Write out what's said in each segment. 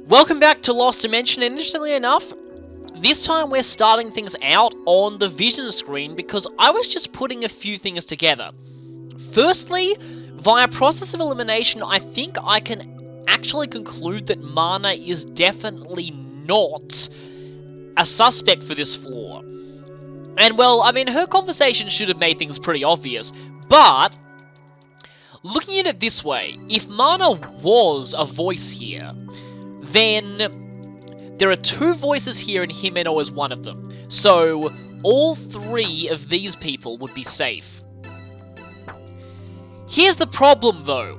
Welcome back to Lost Dimension, and interestingly enough, this time we're starting things out on the vision screen because I was just putting a few things together. Firstly, via process of elimination, I think I can actually conclude that Mana is definitely not a suspect for this flaw. And well, I mean, her conversation should have made things pretty obvious, but looking at it this way, if Mana was a voice here, then there are two voices here and Himeno is one of them. So all three of these people would be safe. Here's the problem though.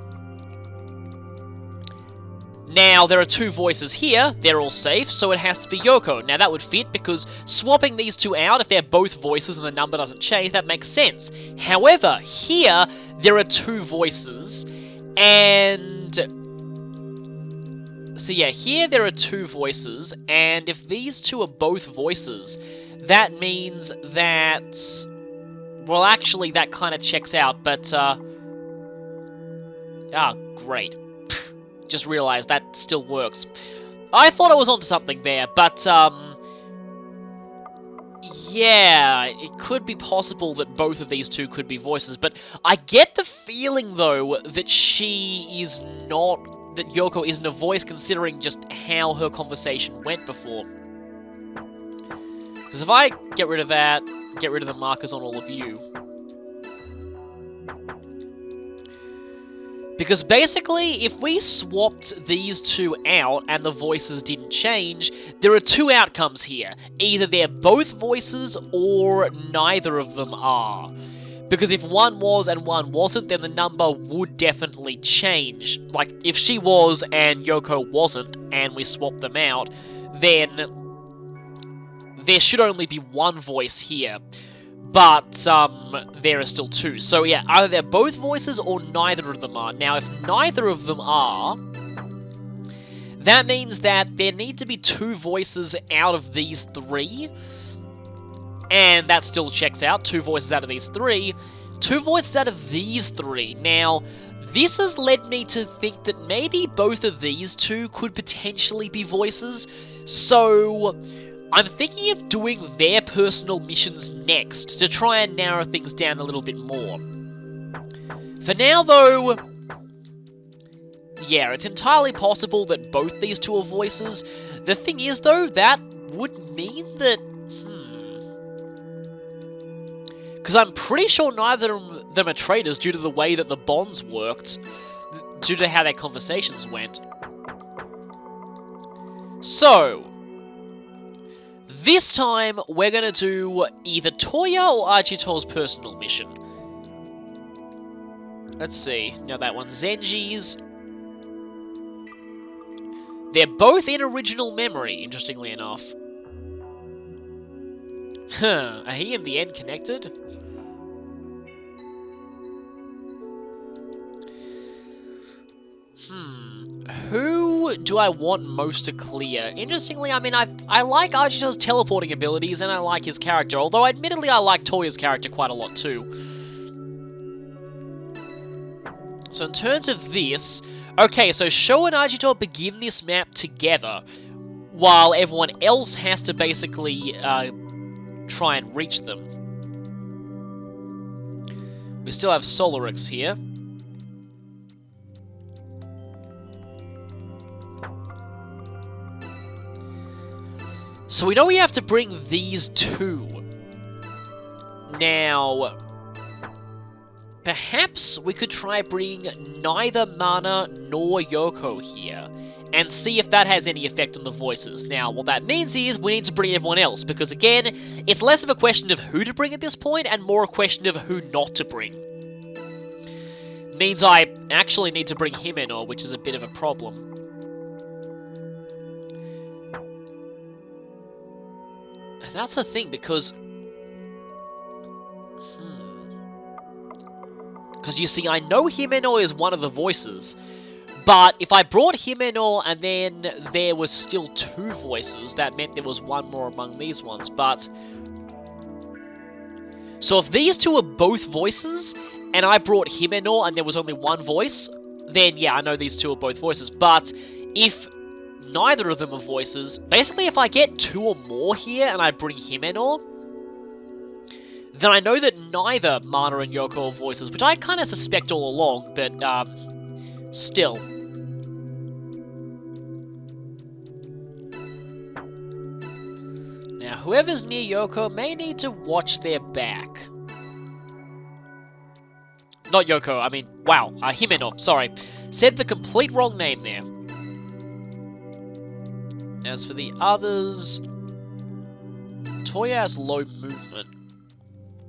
Now, there are two voices here, they're all safe, so it has to be Yoko. Now that would fit because swapping these two out, if they're both voices and the number doesn't change, that makes sense. However, here, there are two voices, and so yeah, here there are two voices, and if these two are both voices, that means that, well, actually, that kind of checks out, but, great. Just realized that still works. I thought I was onto something there, but, yeah, it could be possible that both of these two could be voices, but I get the feeling, though, that that Yoko isn't a voice, considering just how her conversation went before. Because if I get rid of that, get rid of the markers on all of you. Because basically, if we swapped these two out and the voices didn't change, there are two outcomes here. Either they're both voices or neither of them are. Because if one was and one wasn't, then the number would definitely change. Like, if she was and Yoko wasn't, and we swapped them out, then there should only be one voice here. But, there are still two. So yeah, either they're both voices or neither of them are. Now, if neither of them are, that means that there need to be two voices out of these three. And that still checks out. Two voices out of these three. Two voices out of these three. Now, this has led me to think that maybe both of these two could potentially be voices. So I'm thinking of doing their personal missions next to try and narrow things down a little bit more. For now, though, yeah, it's entirely possible that both these two are voices. The thing is, though, that would mean that because I'm pretty sure neither of them are traitors due to the way that the bonds worked, due to how their conversations went. So, this time we're going to do either Toya or Agito's personal mission. Let's see. Now that one's Zenji's. They're both in original memory, interestingly enough. Are he and the end connected? Who do I want most to clear? Interestingly, I mean, I like Agito's teleporting abilities, and I like his character, although admittedly I like Toya's character quite a lot too. So in terms of this, okay, so Sho and Agito begin this map together, while everyone else has to basically try and reach them. We still have Solarix here. So we know we have to bring these two. Now, perhaps we could try bringing neither Mana nor Yoko here, and see if that has any effect on the voices. Now, what that means is we need to bring everyone else, because again, it's less of a question of who to bring at this point, and more a question of who not to bring. Means I actually need to bring Himeno, which is a bit of a problem. And that's the thing, because you see, I know Himeno is one of the voices, but if I brought Himeno and then there was still two voices, that meant there was one more among these ones, but so if these two are both voices, and I brought Himeno and there was only one voice, then yeah, I know these two are both voices, but if neither of them are voices. Basically, if I get 2 or more here and I bring Himeno, then I know that neither Mana and Yoko are voices, which I kind of suspect all along, but still. Now, whoever's near Yoko may need to watch their back. Not Yoko, I mean, wow, Himeno, sorry. Said the complete wrong name there. As for the others, Toya has low movement.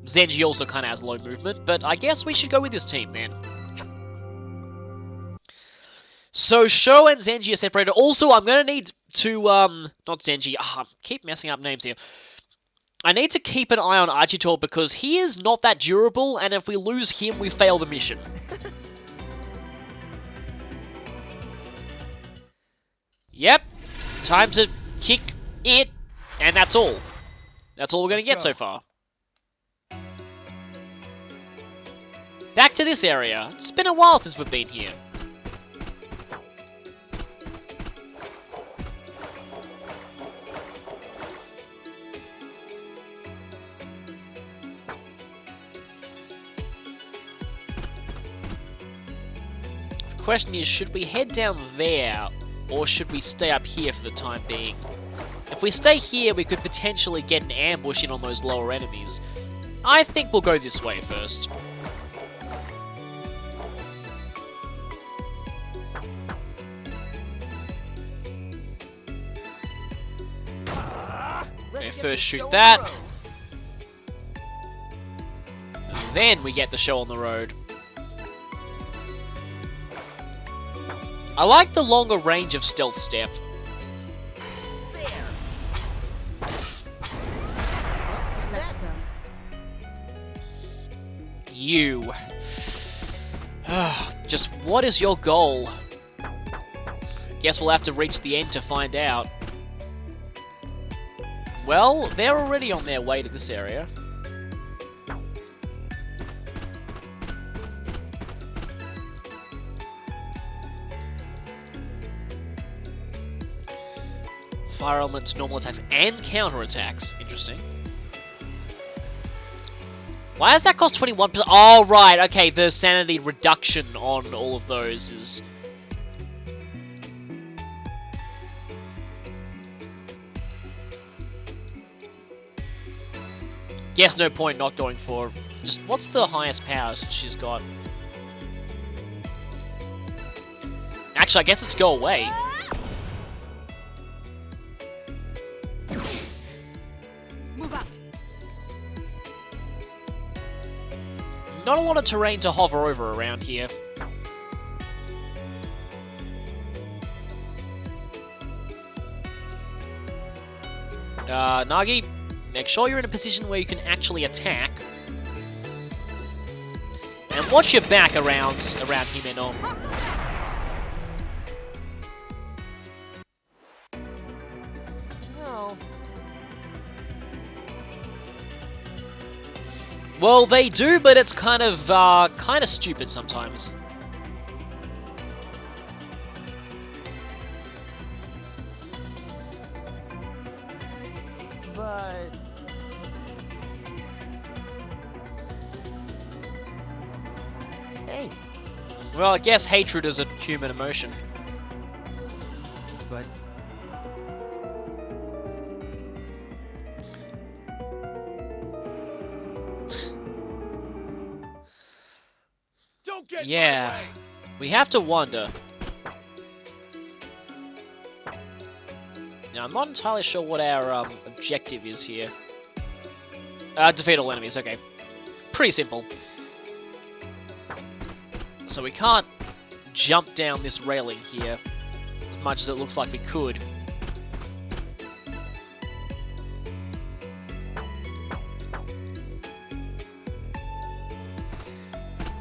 Zenji also kind of has low movement, but I guess we should go with this team then. So Sho and Zenji are separated. Also, I'm going to need to, not Zenji, I keep messing up names here. I need to keep an eye on Agito because he is not that durable, and if we lose him, we fail the mission. Yep, time to kick it, and that's all. That's all we're going to get so far. Back to this area. It's been a while since we've been here. The question is, should we head down there, or should we stay up here for the time being? If we stay here, we could potentially get an ambush in on those lower enemies. I think we'll go this way first. Okay, first shoot that. And then we get the show on the road. I like the longer range of Stealth Step. You. Just what is your goal? Guess we'll have to reach the end to find out. Well, they're already on their way to this area. Fire elements, normal attacks, and counter-attacks. Interesting. Why does that cost 21%? Oh, right, okay, the sanity reduction on all of those is... Guess no point not going for... Just, what's the highest power she's got? Actually, I guess it's go away. Move out. Not a lot of terrain to hover over around here. Nagi, make sure you're in a position where you can actually attack. And watch your back around Himeno. No. Well, they do, but it's kind of stupid sometimes. But... Hey. Well, I guess hatred is a human emotion. But... Don't get Yeah, my way. we have to wonder. Now, I'm not entirely sure what our objective is here. Defeat all enemies, okay. Pretty simple. So we can't jump down this railing here, as much as it looks like we could.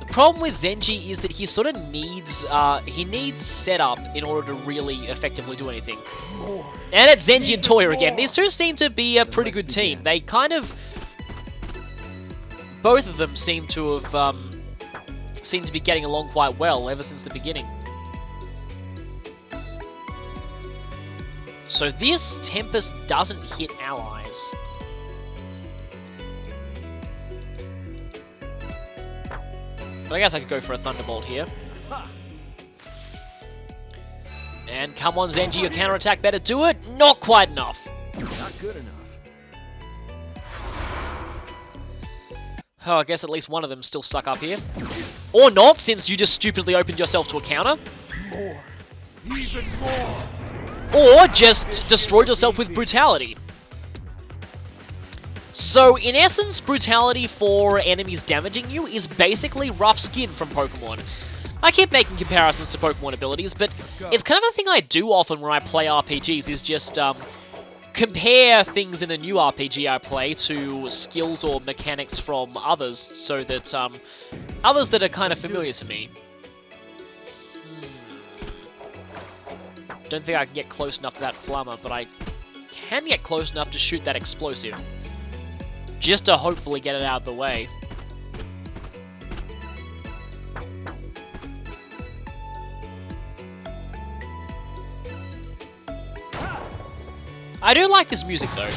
The problem with Zenji is that he sort of needs, setup in order to really effectively do anything. And it's Zenji and Toya again. These two seem to be a pretty good team. They kind of... Both of them seem to have, seem to be getting along quite well ever since the beginning. So this Tempest doesn't hit allies. But I guess I could go for a Thunderbolt here. And come on, Zenji, your counterattack better do it. Not quite enough. Not good enough. Oh, I guess at least one of them's still stuck up here. Or not, since you just stupidly opened yourself to a counter. More. Even more. Or just destroyed yourself with Brutality. So, in essence, Brutality for enemies damaging you is basically rough skin from Pokemon. I keep making comparisons to Pokemon abilities, but it's kind of a thing I do often when I play RPGs, is just compare things in a new RPG I play to skills or mechanics from others, so that others that are kind of familiar to me. Don't think I can get close enough to that Flammer, but I can get close enough to shoot that explosive. Just to hopefully get it out of the way. I do like this music, though.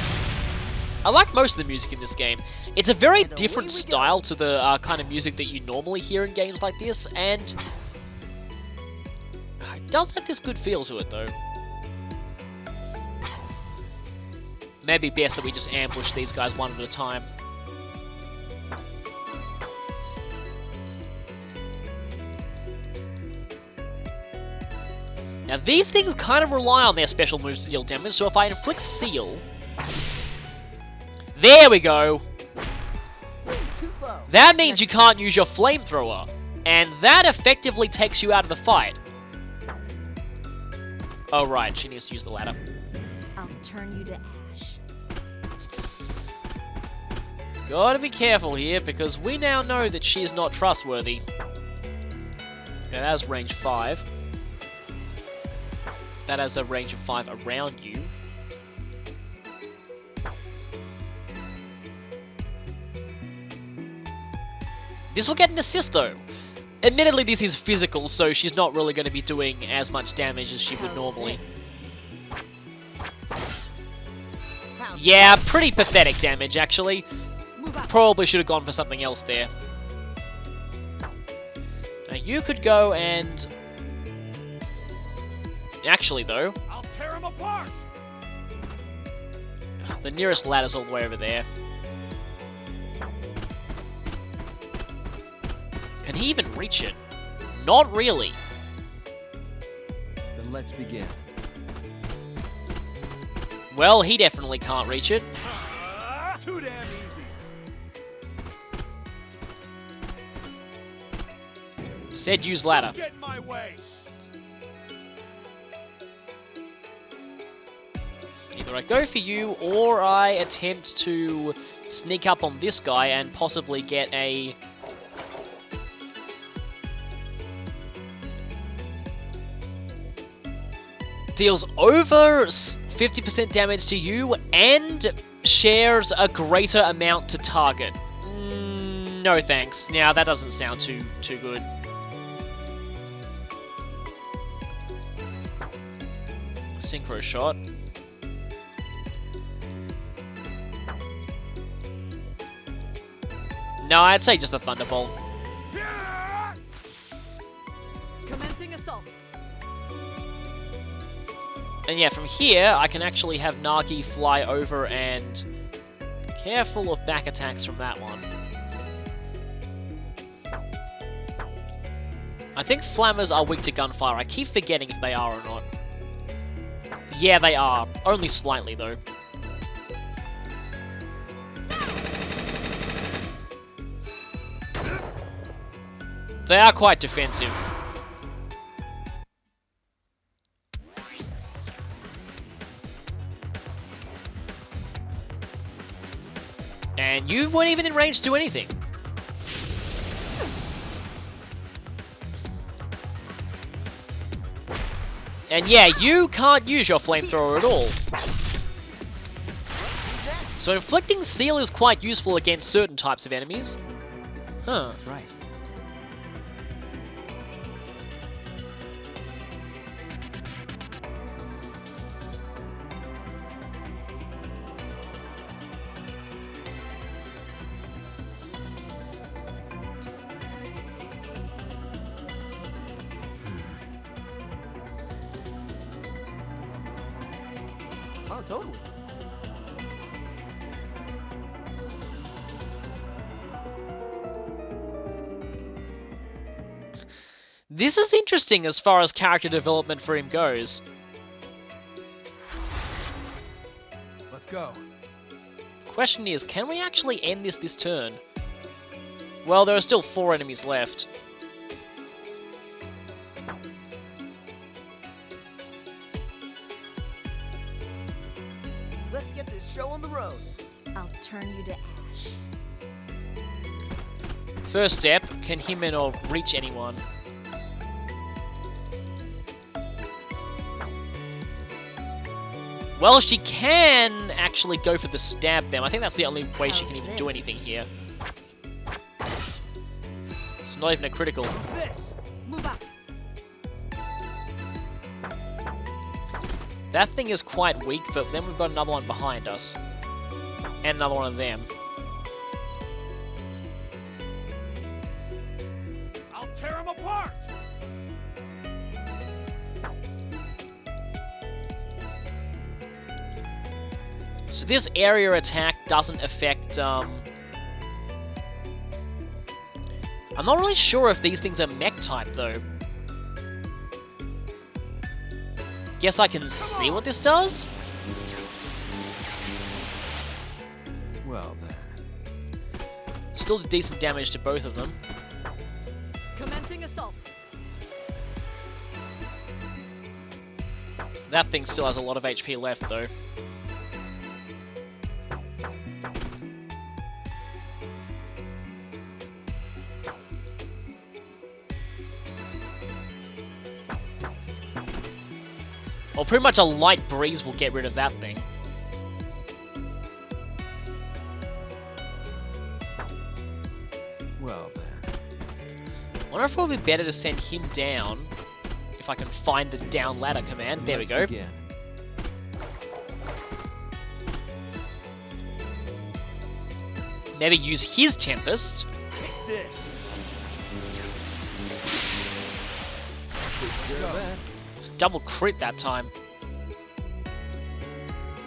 I like most of the music in this game. It's a very different style to the kind of music that you normally hear in games like this, and it does have this good feel to it, though. Maybe best that we just ambush these guys one at a time. Now, these things kind of rely on their special moves to deal damage, so if I inflict Seal... There we go! Too slow. That means you can't use your Flamethrower, and that effectively takes you out of the fight. Oh right, she needs to use the ladder. I'll turn you to ash. Gotta be careful here, because we now know that she is not trustworthy. Now that has range 5. That has a range of 5 around you. This will get an assist though. Admittedly, this is physical, so she's not really going to be doing as much damage as she would normally. Yeah, pretty pathetic damage actually. Probably should have gone for something else there. Now you could go and... Actually, though, I'll tear him apart. the nearest ladder's all the way over there. Can he even reach it? Not really. Then let's begin. Well, he definitely can't reach it. Too damn easy. Said use ladder. Get in my way. Either I go for you, or I attempt to sneak up on this guy and possibly get a... Deals over 50% damage to you and shares a greater amount to target. No thanks. Now that doesn't sound too good. Synchro shot. No, I'd say just a Thunderbolt. Commencing assault. And yeah, from here, I can actually have Nagi fly over and... Careful of back attacks from that one. I think Flammers are weak to gunfire. I keep forgetting if they are or not. Yeah, they are. Only slightly, though. They are quite defensive. And you weren't even in range to do anything. And yeah, you can't use your flamethrower at all. So inflicting Seal is quite useful against certain types of enemies. Huh. That's right. Oh, totally. This is interesting as far as character development for him goes. Let's go. Question is, can we actually end this turn? Well, there are still 4 enemies left. Let's get this show on the road. I'll turn you to ash. First step, can Himeno reach anyone? Well, she can actually go for the stab them. I think that's the only way she can even do anything here. It's not even a critical. What's this? Move out. That thing is quite weak, but then we've got another one behind us. And another one of them. I'll tear him apart. So this area attack doesn't affect, I'm not really sure if these things are mech type, though. Guess I can see what this does? Well then. Still decent damage to both of them. Commencing assault. That thing still has a lot of HP left, though. Well, pretty much a light breeze will get rid of that thing. Well then. I wonder if it would be better to send him down, if I can find the down ladder command. There we go. Begin. Maybe use his Tempest. Take this. Double crit that time.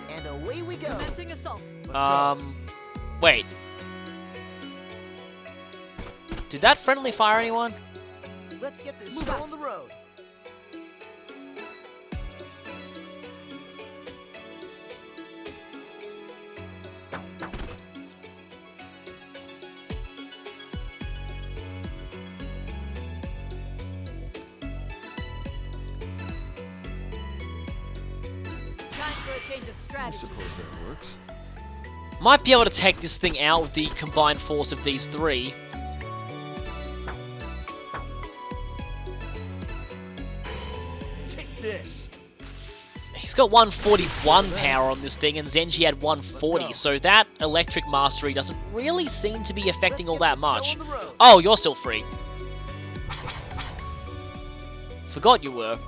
And away we go. Commencing assault. Wait. Did that friendly fire anyone? Let's get this Move show out. on the road. Time for a change of I strategy. suppose that works. Might be able to take this thing out with the combined force of these 3. Take this. He's got 141 power on this thing, and Zenji had 140, so that electric mastery doesn't really seem to be affecting all that much. Oh, you're still free. Forgot you were.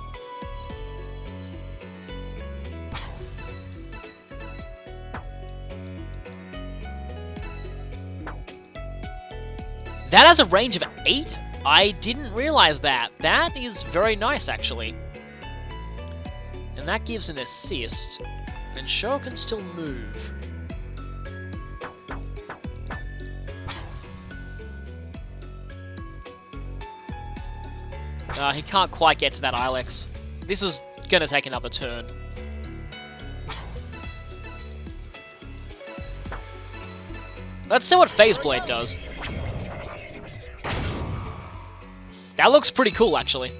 That has a range of 8? I didn't realize that. That is very nice, actually. And that gives an assist. And Sho can still move. He can't quite get to that Ilex. This is going to take another turn. Let's see what Phase Blade does. That looks pretty cool, actually.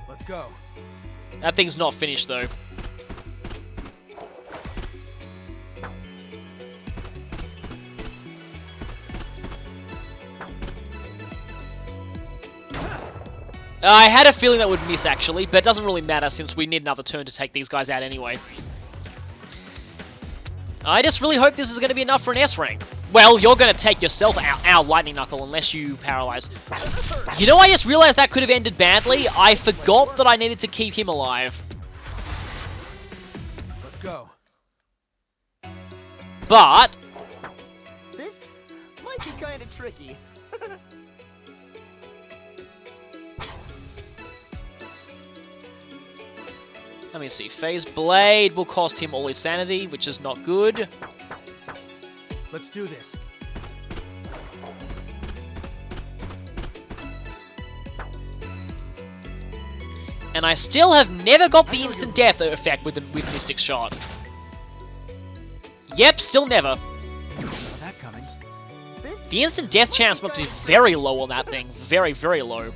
Let's go. That thing's not finished, though. I had a feeling that would miss, actually, but it doesn't really matter since we need another turn to take these guys out anyway. I just really hope this is going to be enough for an S rank. Well, you're going to take yourself out. Ow, Lightning Knuckle, unless you paralyze. You know, I just realized that could have ended badly. I forgot that I needed to keep him alive. Let's go. But This might be kind of tricky. Let me see. Phase Blade will cost him all his sanity, which is not good. Let's do this. And I still have never got the instant death effect with Mystic Shot. Yep, still never. Saw that coming. This The instant death chance must be very low on that thing. Very, very low.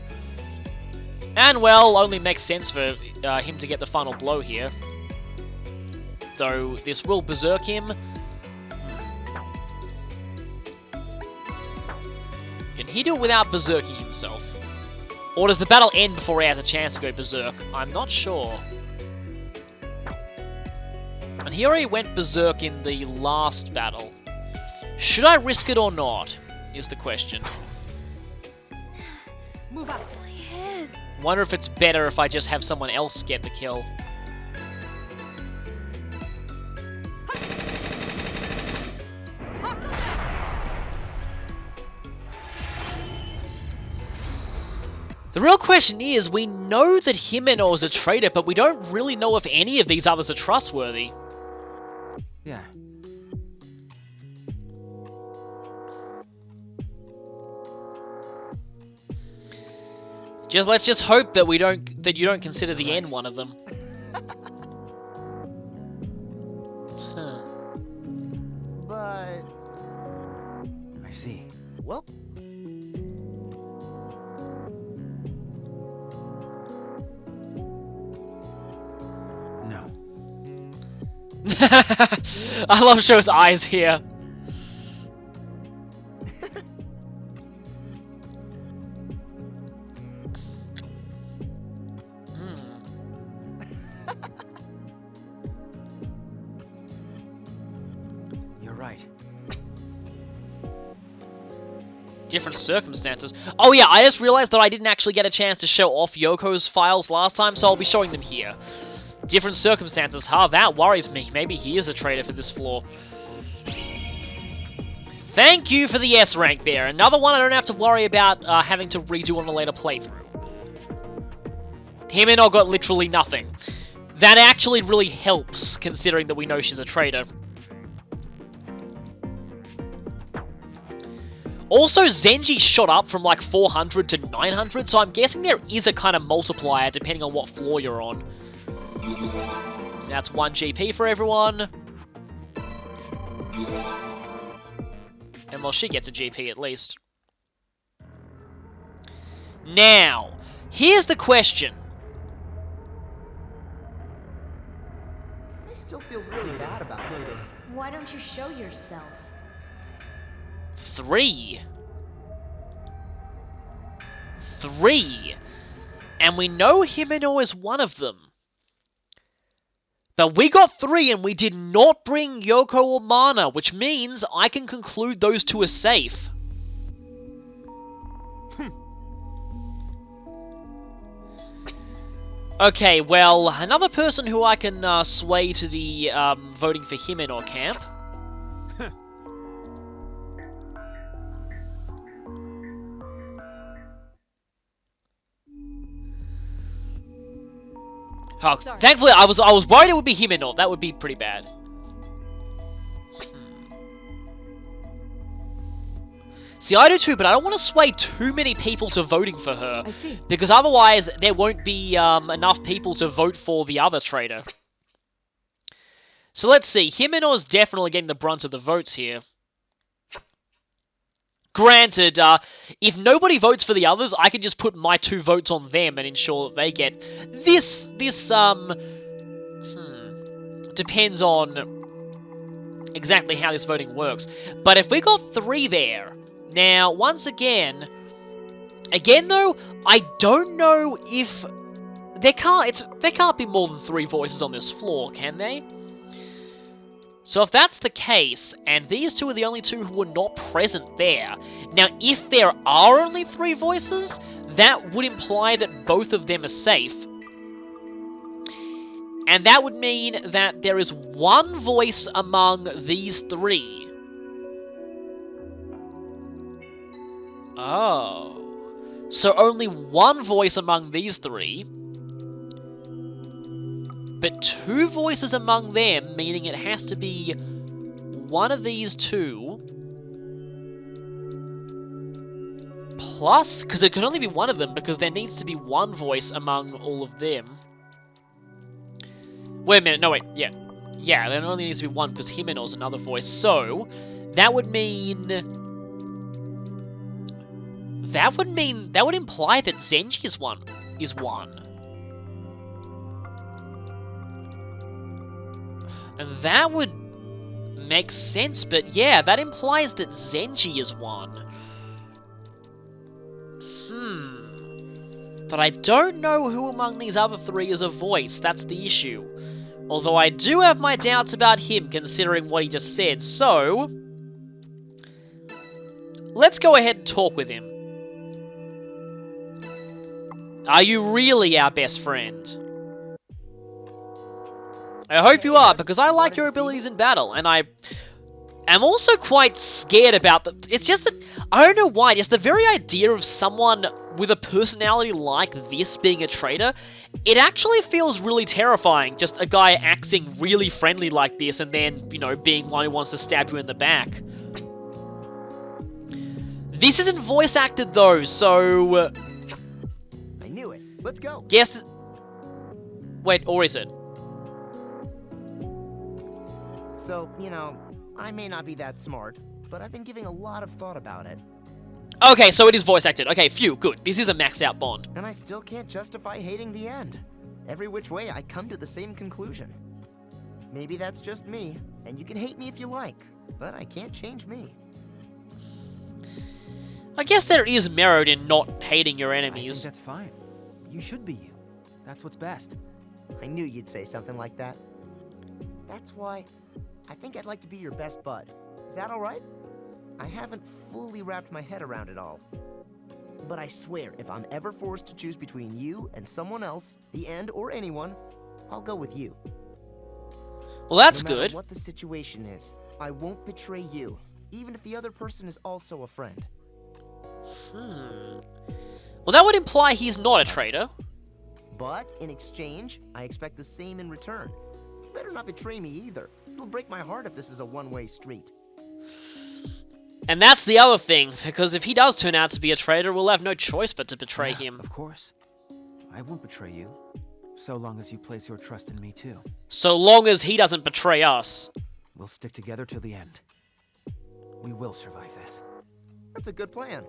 And, well, only makes sense for him to get the final blow here. Though, this will berserk him. Can he do it without berserking himself? Or does the battle end before he has a chance to go berserk? I'm not sure. And he already went berserk in the last battle. Should I risk it or not? Is the question. Move out. My head. Wonder if it's better if I just have someone else get the kill. Hostile down. The real question is, we know that Himeno is a traitor, but we don't really know if any of these others are trustworthy. Yeah. Let's just hope that you don't consider the end one of them. Huh. but I see. well, No. I love Show's eyes here. You're right. Different circumstances. Oh yeah, I just realized that I didn't actually get a chance to show off Yoko's files last time, so I'll be showing them here. Different circumstances. Huh, that worries me. Maybe he is a traitor for this floor. Thank you for the S rank there. Another one I don't have to worry about having to redo on a later playthrough. Himeno got literally nothing. That actually really helps, considering that we know she's a traitor. Also, Zenji shot up from like 400 to 900, so I'm guessing there is a kind of multiplier depending on what floor you're on. That's 1 GP for everyone. And well, she gets a GP at least. Now, here's the question. I still feel really bad about this. Why don't you show yourself? 3. And we know Himeno is one of them. But we got 3 and we did not bring Yoko or Mana, which means I can conclude those two are safe. Okay, well, another person who I can sway to the voting for Himeno camp. Oh, Sorry. thankfully, I was worried it would be Himeno. That would be pretty bad. See, I do too, but I don't want to sway too many people to voting for her. I see. Because otherwise, there won't be enough people to vote for the other traitor. So let's see. Himeno is definitely getting the brunt of the votes here. Granted, if nobody votes for the others, I can just put my 2 votes on them and ensure that they get this, depends on exactly how this voting works. But if we got 3 there, now, once again though, I don't know if, there can't be more than 3 voices on this floor, can they? So if that's the case, and these 2 are the only 2 who were not present there, now if there are only 3 voices, that would imply that both of them are safe. And that would mean that there is 1 voice among these 3. Oh. So only 1 voice among these 3. But 2 voices among them, meaning it has to be one of these 2. Plus, because it can only be one of them, because there needs to be 1 voice among all of them. Wait a minute, no wait, yeah. Yeah, there only needs to be 1, because Himeno's another voice. So, that would mean... That would imply that Zenji is one. And that would make sense, but yeah, that implies that Zenji is 1. But I don't know who among these other 3 is a voice, that's the issue. Although I do have my doubts about him, considering what he just said, so... let's go ahead and talk with him. Are you really our best friend? I hope you are, because I like your abilities in battle, and I am also quite scared about the... It's just that, I don't know why, just the very idea of someone with a personality like this being a traitor, it actually feels really terrifying, just a guy acting really friendly like this, and then, you know, being one who wants to stab you in the back. This isn't voice acted though, so... I knew it. Let's go. Guess... Wait, or is it? So, you know, I may not be that smart, but I've been giving a lot of thought about it. Okay, so it is voice acted. Okay, phew, good. This is a maxed out Bond. And I still can't justify hating the end. Every which way, I come to the same conclusion. Maybe that's just me, and you can hate me if you like, but I can't change me. I guess there is merit in not hating your I think enemies. that's fine. You should be you. That's what's best. I knew you'd say something like that. That's why I think I'd like to be your best bud. Is that all right? I haven't fully wrapped my head around it all. But I swear, if I'm ever forced to choose between you and someone else, the end or anyone, I'll go with you. Well, that's No matter good. what the situation is, I won't betray you, even if the other person is also a friend. Well, that would imply he's not a traitor. But in exchange, I expect the same in return. You better not betray me either. It'll break my heart if this is a one-way street. And that's the other thing, because if he does turn out to be a traitor, we'll have no choice but to betray Yeah, him. Of course. I won't betray you, so long as you place your trust in me too. So long as he doesn't betray us. We'll stick together till the end. We will survive this. That's a good plan.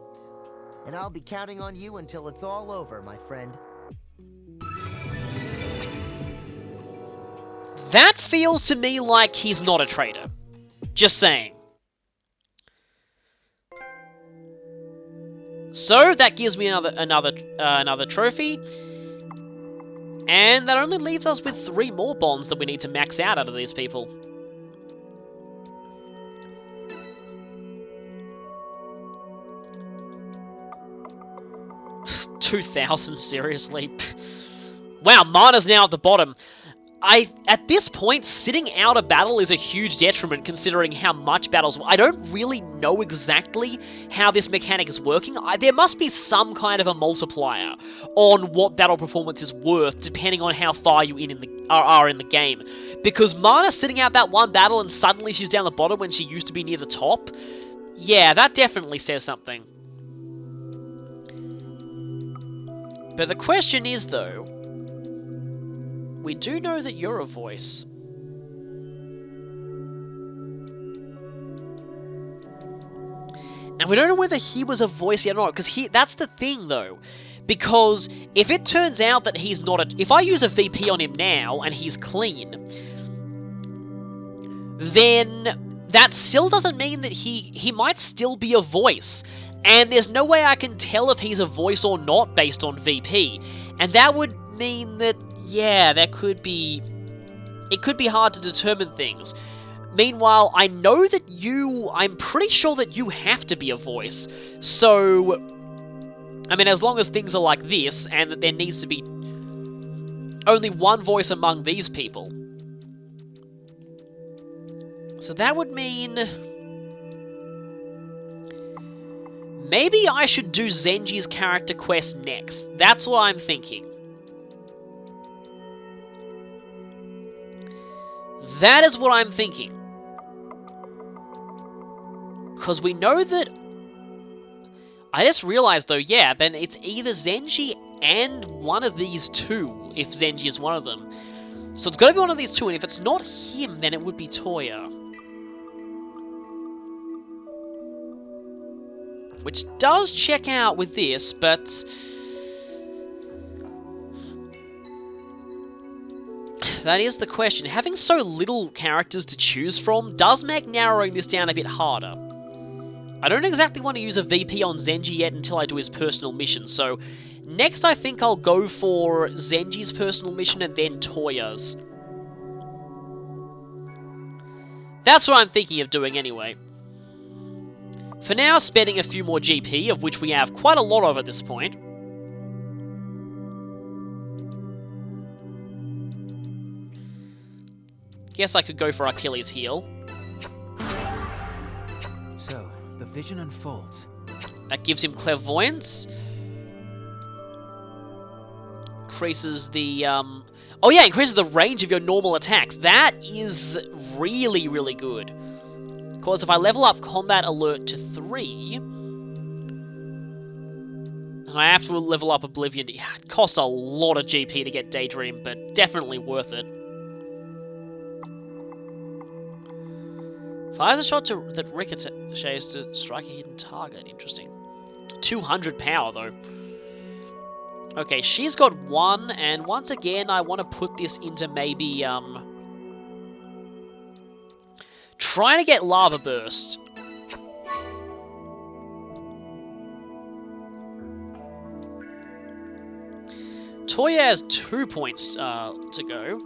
And I'll be counting on you until it's all over, my friend. That feels to me like he's not a traitor. Just saying. So that gives me another trophy, and that only leaves us with 3 more bonds that we need to max out of these people. 2,000, seriously? Wow, Mana's now at the bottom. At this point, sitting out a battle is a huge detriment considering how much battles... I don't really know exactly how this mechanic is working. There must be some kind of a multiplier on what battle performance is worth depending on how far you are in the game. Because Mana sitting out that one battle and suddenly she's down the bottom when she used to be near the top, yeah, that definitely says something. But the question is, though... We do know that you're a voice. And we don't know whether he was a voice yet or not, because that's the thing, though. Because if it turns out that he's not a... If I use a VP on him now, and he's clean, then that still doesn't mean that he might still be a voice. And there's no way I can tell if he's a voice or not based on VP. And that would mean that... Yeah, there could be... It could be hard to determine things. Meanwhile, I know that I'm pretty sure that you have to be a voice. So... I mean, as long as things are like this, and that there needs to be only one voice among these people. So that would mean... Maybe I should do Zenji's character quest next. That's what I'm thinking. That is what I'm thinking. Because we know that... I just realized, though, yeah, then it's either Zenji and one of these two, if Zenji is one of them. So it's got to be one of these two, and if it's not him, then it would be Toya. Which does check out with this, but... that is the question. Having so little characters to choose from does make narrowing this down a bit harder. I don't exactly want to use a VP on Zenji yet until I do his personal mission, so next I think I'll go for Zenji's personal mission and then Toya's. That's what I'm thinking of doing anyway. For now, spending a few more GP, of which we have quite a lot of at this point. Guess I could go for Achilles' heel. So, the vision unfolds. That gives him clairvoyance. Increases the, oh yeah, increases the range of your normal attacks. That is really, really good. Of course, if I level up Combat Alert to 3... and I have to level up Oblivion. Yeah, it costs a lot of GP to get Daydream, but definitely worth it. Fires a shot that ricochets to strike a hidden target. Interesting. 200 power, though. Okay, she's got 1, and once again, I want to put this into maybe, trying to get Lava Burst. Toya has 2 points to go.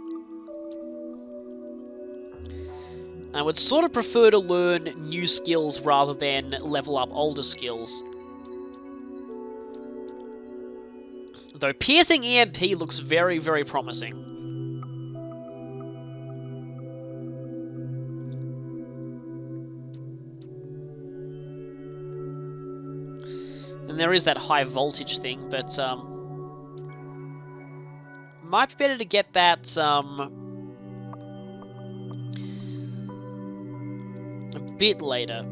I would sort of prefer to learn new skills rather than level up older skills. Though Piercing EMP looks very, very promising. And there is that high voltage thing, but might be better to get that a bit later.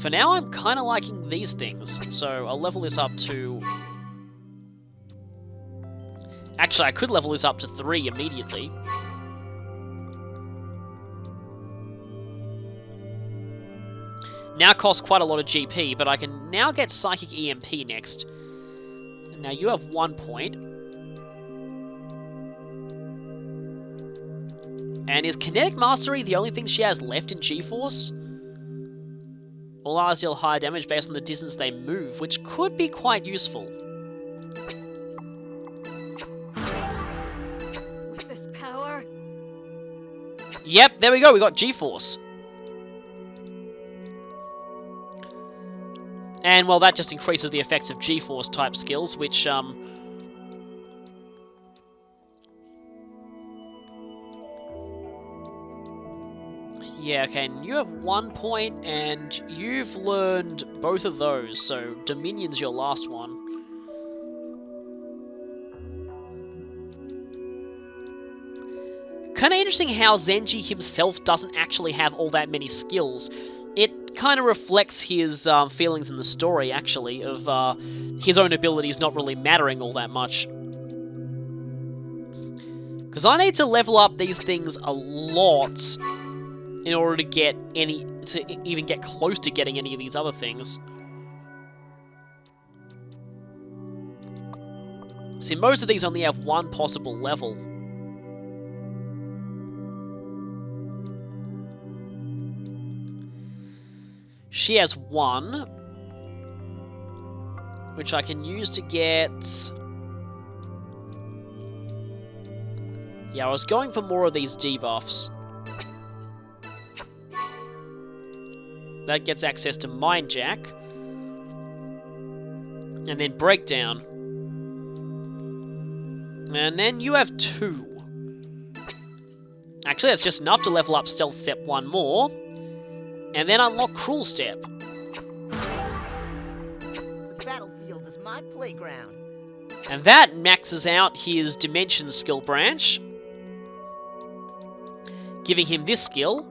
For now, I'm kind of liking these things, so I'll level this up to... Actually, I could level this up to 3 immediately. Now costs quite a lot of GP, but I can now get Psychic EMP next. And now you have 1 point. And is Kinetic Mastery the only thing she has left in G-Force? All ours deal higher damage based on the distance they move, which could be quite useful. With this power... Yep, there we go, we got G-Force. And, well, that just increases the effects of G-Force type skills, which, yeah, okay, and you have 1 point, and you've learned both of those, so Dominion's your last one. Kinda interesting how Zenji himself doesn't actually have all that many skills. It kind of reflects his feelings in the story, actually, of his own abilities not really mattering all that much. Because I need to level up these things a lot in order to get even get close to getting any of these other things. See, most of these only have 1 possible level. She has 1, which I can use to get... Yeah, I was going for more of these debuffs. That gets access to Mind Jack. And then Breakdown. And then you have 2. Actually, that's just enough to level up Stealth Step 1 more. And then unlock Cruel Step. The battlefield is my playground. And that maxes out his Dimension skill branch. giving him this skill,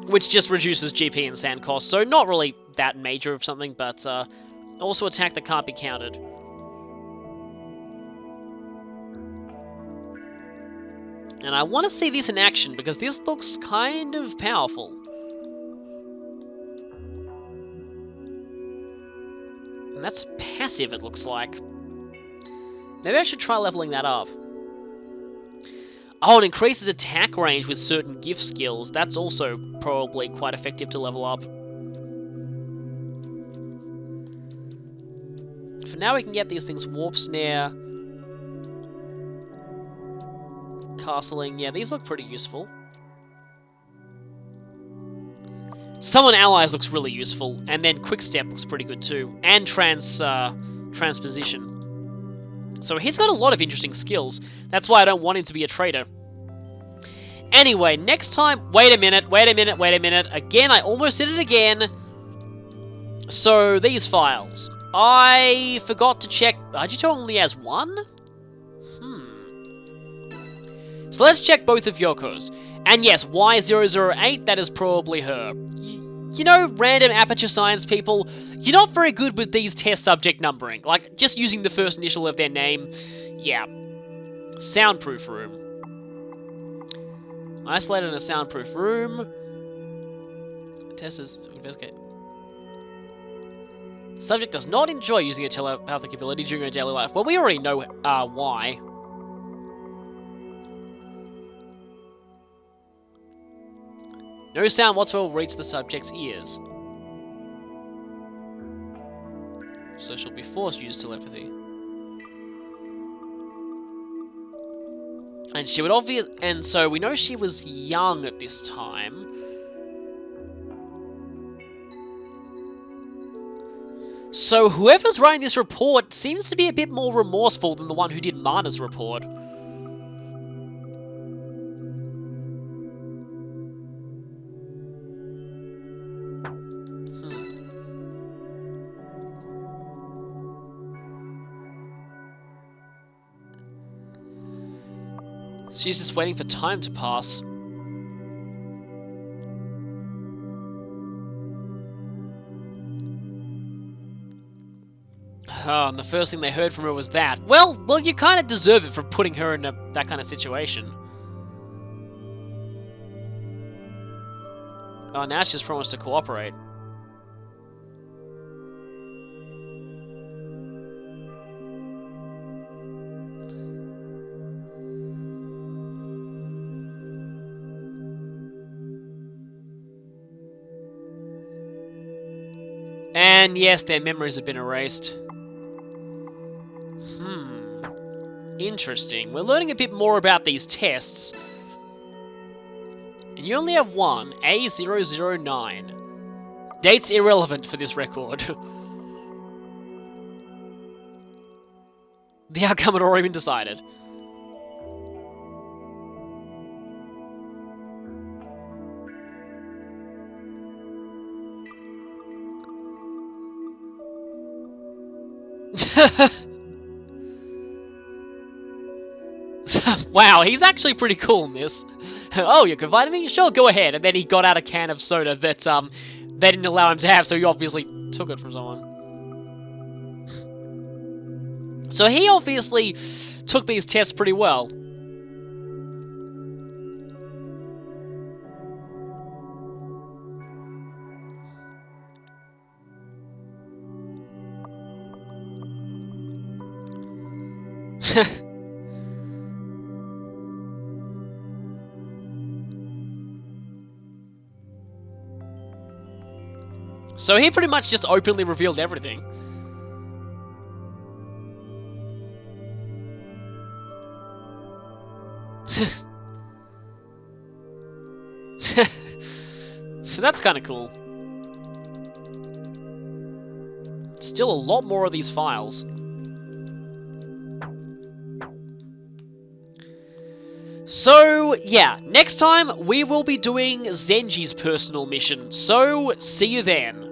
which just reduces GP and sand cost, so not really that major of something, but also attack that can't be countered. And I want to see this in action, because this looks kind of powerful. And that's passive, it looks like. Maybe I should try leveling that up. Oh, it increases attack range with certain gift skills. That's also probably quite effective to level up. For now, we can get these things. Warp Snare. Castling. Yeah, these look pretty useful. Summon Allies looks really useful. And then Quick Step looks pretty good too. And Transposition. So he's got a lot of interesting skills. That's why I don't want him to be a traitor. Anyway, next time... Wait a minute. Again, I almost did it again. So, these files. I forgot to check... Agito only has one? So let's check both of Yoko's. And yes, Y008, that is probably her. You know, random aperture science people, you're not very good with these test subject numbering. Like, just using the first initial of their name. Yeah. Soundproof room. Isolated in a soundproof room. Testers to investigate. Subject does not enjoy using a telepathic ability during her daily life. Well, we already know why. No sound whatsoever will reach the subject's ears. So she'll be forced to use telepathy. And she would and so we know she was young at this time. So whoever's writing this report seems to be a bit more remorseful than the one who did Mana's report. She's just waiting for time to pass. Oh, and the first thing they heard from her was that. Well, you kind of deserve it for putting her in that kind of situation. Oh, now she's promised to cooperate. And yes, their memories have been erased. Interesting. We're learning a bit more about these tests. And you only have one, A009. Date's irrelevant for this record. The outcome had already been decided. Wow, he's actually pretty cool in this. Oh, you're confiding me? Sure, go ahead. And then he got out a can of soda that they didn't allow him to have, so he obviously took it from someone. So he obviously took these tests pretty well. So he pretty much just openly revealed everything. So that's kind of cool. Still a lot more of these files. So, yeah, next time we will be doing Zenji's personal mission, so see you then.